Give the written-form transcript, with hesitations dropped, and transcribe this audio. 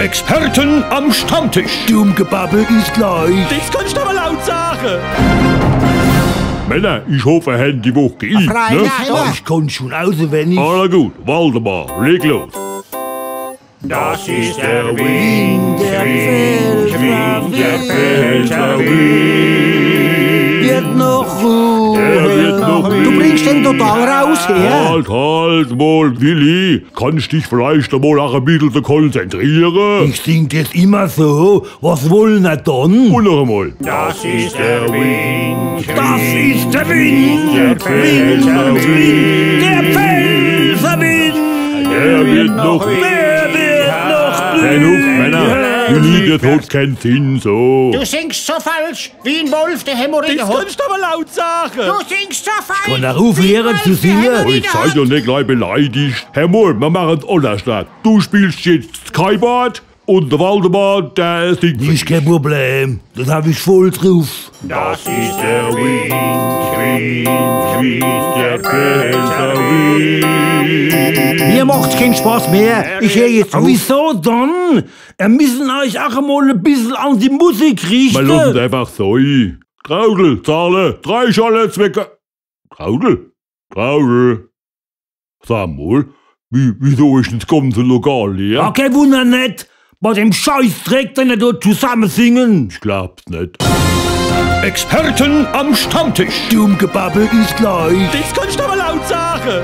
Experten am Stammtisch. Dummgebabbel ist gleich. Das kannst du aber laut sagen. Männer, ich hoffe, ihr habt die Woche geübt, ne? Ich kann schon auswendig. Na gut, Waldemar, leg los. Das ist der Wind, der Pfälzer Wind. Wird noch Ruhe. Wird noch Du bringst den total raus her. Halt mal, Willi. Kannst dich vielleicht einmal auch ein bisschen konzentrieren? Ich sing das immer so. Was wollen wir dann? Und noch einmal. Das ist der Wind. Das ist der Wind. Der Pfälzer Wind. Der Pfälzerwind. Der wird noch Männer, du liegst hat keinen Sinn so. Du singst so falsch, wie ein Wolf, der Hämorrhoide Das hat. kannst du aber laut sagen. Du singst so falsch. Kann er aufhören zu singen? Ich seid ja nicht gleich beleidigt. Herr Moll, wir machen es anders. Du spielst jetzt Skyboard und der Waldemar, der singt. Ist kein Problem. Das hab ich voll drauf. Das ist der Wind, der Pfälzer Wind. Mir macht's keinen Spaß mehr. Ich höre jetzt auf. Wieso dann? Wir müssen euch auch mal ein bisschen an die Musik Wir lassen es richten. einfach so ein. Traudel, Zahlen, 3 Schale Zwecke. Traudel. Sag mal, wieso ist denn das ganze Lokal leer? Ja, kein Wunder nicht. Bei dem Scheißdreck, den wir dort zusammen singen. Ich glaub's nicht. Experten am Stammtisch. Dummgebabbel ist gleich. Das kannst du aber laut sagen.